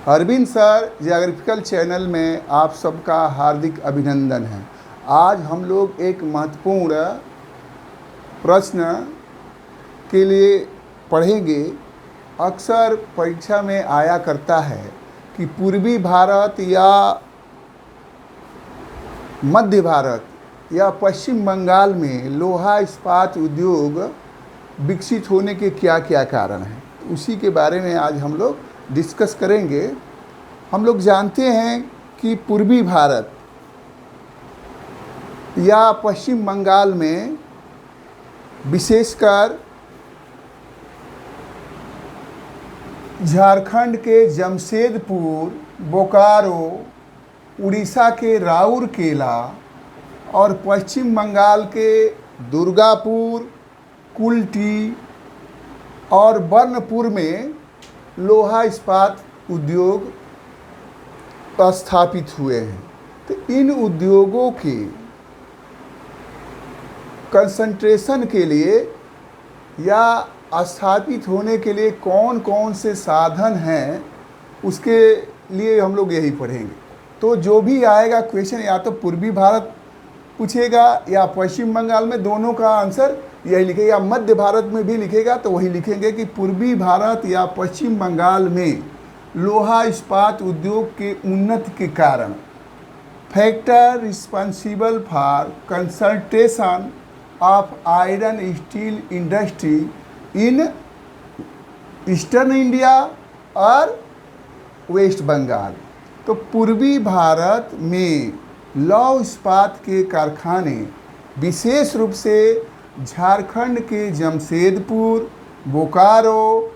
Arvind sir geographical channel में आप सबका हार्दिक अभिनंदन है। आज हम लोग एक महत्वपूर्ण प्रश्न के लिए पढ़ेंगे। अक्सर परीक्षा में आया करता है कि पूर्वी भारत या मध्य भारत या पश्चिम बंगाल में लोहा इस्पात उद्योग विकसित होने के क्या क्या कारण हैं, उसी के बारे में आज हम लोग डिस्कस करेंगे। हम लोग जानते हैं कि पूर्वी भारत या पश्चिम बंगाल में विशेषकर झारखंड के जमशेदपुर, बोकारो, उड़ीसा के राउरकेला और पश्चिम बंगाल के दुर्गापुर, कुल्टी और बर्नपुर में लोहा इस्पात उद्योग स्थापित हुए हैं। तो इन उद्योगों के कंसंट्रेशन के लिए या स्थापित होने के लिए कौन कौन से साधन हैं, उसके लिए हम लोग यही पढ़ेंगे। तो जो भी आएगा क्वेश्चन, या तो पूर्वी भारत पूछेगा या पश्चिम बंगाल में, दोनों का आंसर यही लिखेगा। या मध्य भारत में भी लिखेगा तो वही लिखेंगे कि पूर्वी भारत या पश्चिम बंगाल में लोहा इस्पात उद्योग के उन्नति के कारण factor responsible for concentration of iron steel industry in eastern India और वेस्ट बंगाल। तो पूर्वी भारत में लौह इस्पात के कारखाने विशेष रूप से झारखंड के जमशेदपुर, बोकारो,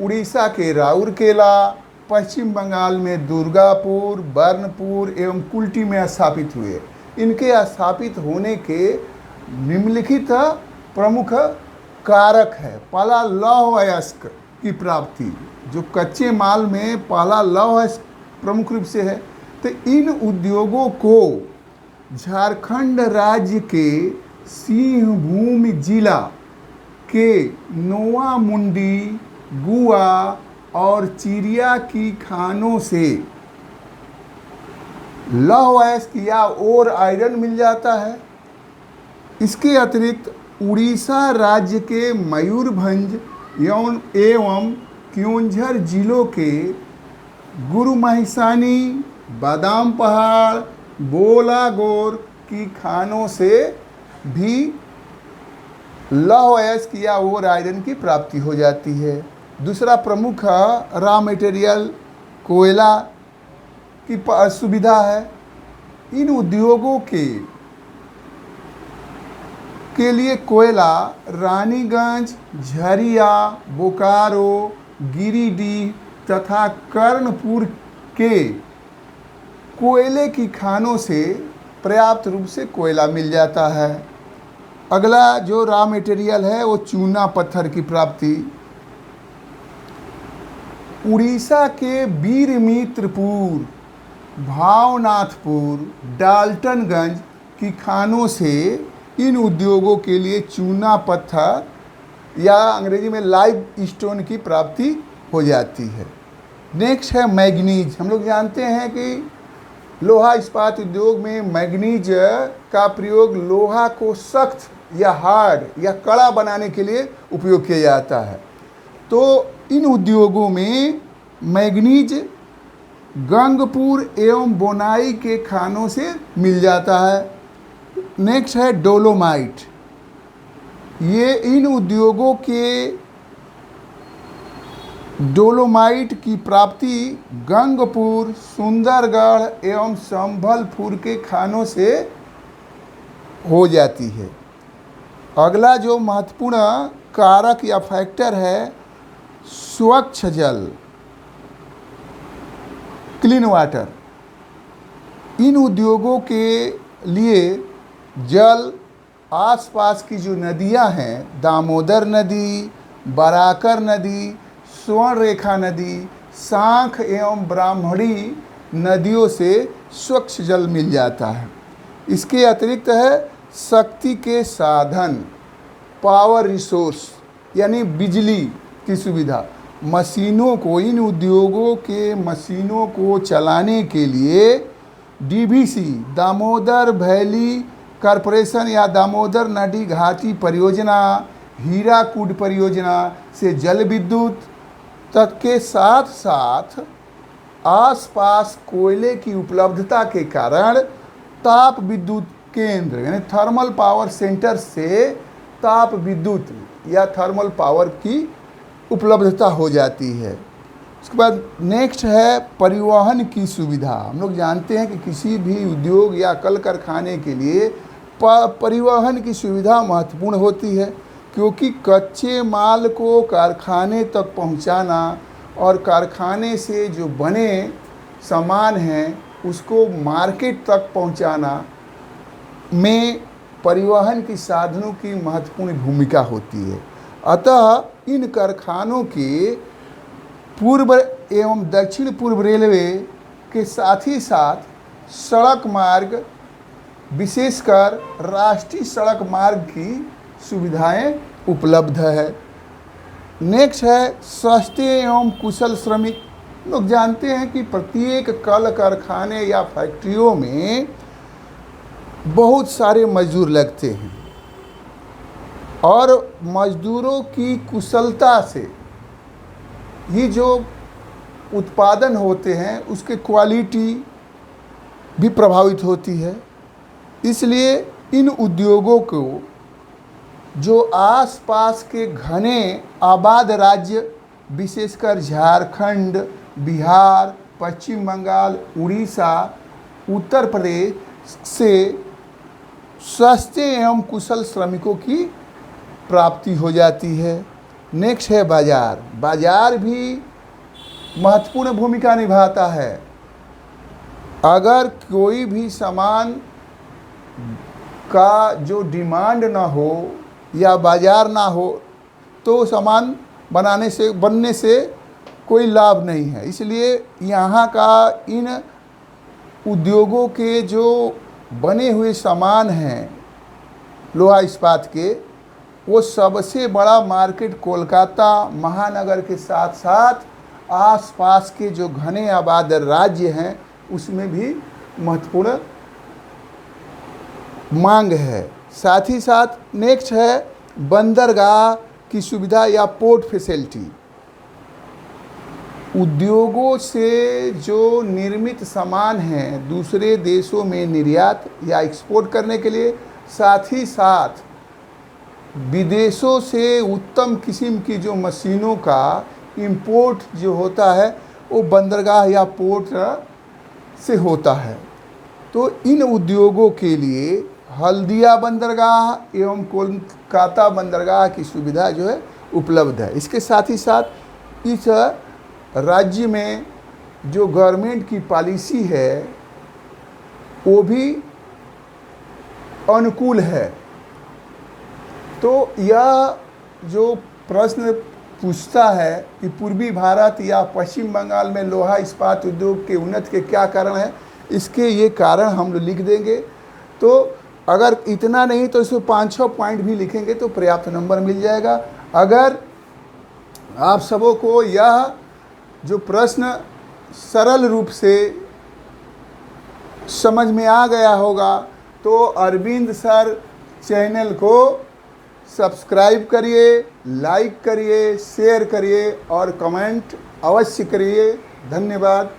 उड़ीसा के राउरकेला, पश्चिम बंगाल में दुर्गापुर, बर्नपुर एवं कुल्टी में स्थापित हुए। इनके स्थापित होने के निम्नलिखित प्रमुख कारक है। पहला, लौह अयस्क की प्राप्ति। जो कच्चे माल में पहला लौह अयस्क प्रमुख रूप से है। तो इन उद्योगों को झारखंड राज्य के सिंहभूम जिला के नोआ मुंडी, गुआ और चिरिया की खानों से लौह अयस्क या और आयरन मिल जाता है। इसके अतिरिक्त उड़ीसा राज्य के मयूरभंज एवं क्योंझर जिलों के गुरुमहिसानी, बादाम पहाड़, बोलागोर की खानों से भी लौह अयस्क या और आयरन की प्राप्ति हो जाती है। दूसरा प्रमुख रॉ मटेरियल कोयला की सुविधा है। इन उद्योगों के लिए कोयला रानीगंज, झरिया, बोकारो, गिरिडीह तथा कर्णपुर के कोयले की खानों से पर्याप्त रूप से कोयला मिल जाता है। अगला जो रॉ मटेरियल है वो चूना पत्थर की प्राप्ति। उड़ीसा के वीरमित्रपुर, भावनाथपुर, डाल्टनगंज की खानों से इन उद्योगों के लिए चूना पत्थर या अंग्रेजी में लाइव स्टोन की प्राप्ति हो जाती है। नेक्स्ट है मैग्नीज। हम लोग जानते हैं कि लोहा इस्पात उद्योग में मैग्नीज का प्रयोग लोहा को सख्त या हार्ड या कड़ा बनाने के लिए उपयोग किया जाता है। तो इन उद्योगों में मैग्नीज गंगपुर एवं बोनाई के खानों से मिल जाता है। नेक्स्ट है डोलोमाइट। ये इन उद्योगों के डोलोमाइट की प्राप्ति गंगपुर, सुंदरगढ़ एवं संभलपुर के खानों से हो जाती है। अगला जो महत्वपूर्ण कारक या फैक्टर है, स्वच्छ जल, क्लीन वाटर। इन उद्योगों के लिए जल आसपास की जो नदियां हैं, दामोदर नदी, बराकर नदी, स्वर्णरेखा नदी, सांख एवं ब्राह्मणी नदियों से स्वच्छ जल मिल जाता है। इसके अतिरिक्त है शक्ति के साधन, पावर रिसोर्स यानी बिजली की सुविधा। मशीनों को, इन उद्योगों के मशीनों को चलाने के लिए डीवीसी, दामोदर वैली कॉरपोरेशन या दामोदर नदी घाटी परियोजना, हीराकुड परियोजना से जल विद्युत तक के साथ साथ आसपास कोयले की उपलब्धता के कारण ताप विद्युत केंद्र यानी थर्मल पावर सेंटर से ताप विद्युत या थर्मल पावर की उपलब्धता हो जाती है। उसके बाद नेक्स्ट है परिवहन की सुविधा। हम लोग जानते हैं कि किसी भी उद्योग या कल कारखाने के लिए परिवहन की सुविधा महत्वपूर्ण होती है, क्योंकि कच्चे माल को कारखाने तक पहुंचाना और कारखाने से जो बने सामान हैं उसको मार्केट तक पहुंचाना में परिवहन की साधनों की महत्वपूर्ण भूमिका होती है। अतः इन कारखानों के पूर्व एवं दक्षिण पूर्व रेलवे के साथ ही साथ सड़क मार्ग, विशेषकर राष्ट्रीय सड़क मार्ग की सुविधाएं उपलब्ध है। नेक्स्ट है सस्ते एवं कुशल श्रमिक। लोग जानते हैं कि प्रत्येक कल कारखाने या फैक्ट्रियों में बहुत सारे मजदूर लगते हैं और मजदूरों की कुशलता से ही जो उत्पादन होते हैं उसके क्वालिटी भी प्रभावित होती है। इसलिए इन उद्योगों को जो आसपास के घने आबाद राज्य, विशेषकर झारखंड, बिहार, पश्चिम बंगाल, उड़ीसा, उत्तर प्रदेश से सस्ते एवं कुशल श्रमिकों की प्राप्ति हो जाती है। नेक्स्ट है बाज़ार। बाज़ार भी महत्वपूर्ण भूमिका निभाता है। अगर कोई भी सामान का जो डिमांड ना हो या बाज़ार ना हो तो सामान बनने से कोई लाभ नहीं है। इसलिए यहाँ का इन उद्योगों के जो बने हुए सामान हैं लोहा इस्पात के, वो सबसे बड़ा मार्केट कोलकाता महानगर के साथ साथ आसपास के जो घने आबाद राज्य हैं उसमें भी महत्वपूर्ण मांग है। साथ ही साथ नेक्स्ट है बंदरगाह की सुविधा या पोर्ट फैसिलिटी। उद्योगों से जो निर्मित सामान हैं दूसरे देशों में निर्यात या एक्सपोर्ट करने के लिए, साथ ही साथ विदेशों से उत्तम किस्म की जो मशीनों का इंपोर्ट जो होता है वो बंदरगाह या पोर्ट से होता है। तो इन उद्योगों के लिए हल्दिया बंदरगाह एवं कोलकाता बंदरगाह की सुविधा जो है उपलब्ध है। इसके साथ ही साथ इस राज्य में जो गवर्नमेंट की पॉलिसी है वो भी अनुकूल है। तो यह जो प्रश्न पूछता है कि पूर्वी भारत या पश्चिम बंगाल में लोहा इस्पात उद्योग के उन्नति के क्या कारण हैं, इसके ये कारण हम लोग लिख देंगे। तो अगर इतना नहीं तो इसमें 5-6 पॉइंट भी लिखेंगे तो पर्याप्त नंबर मिल जाएगा। अगर आप सबों को यह जो प्रश्न सरल रूप से समझ में आ गया होगा तो अरविंद सर चैनल को सब्सक्राइब करिए, लाइक करिए, शेयर करिए और कमेंट अवश्य करिए। धन्यवाद।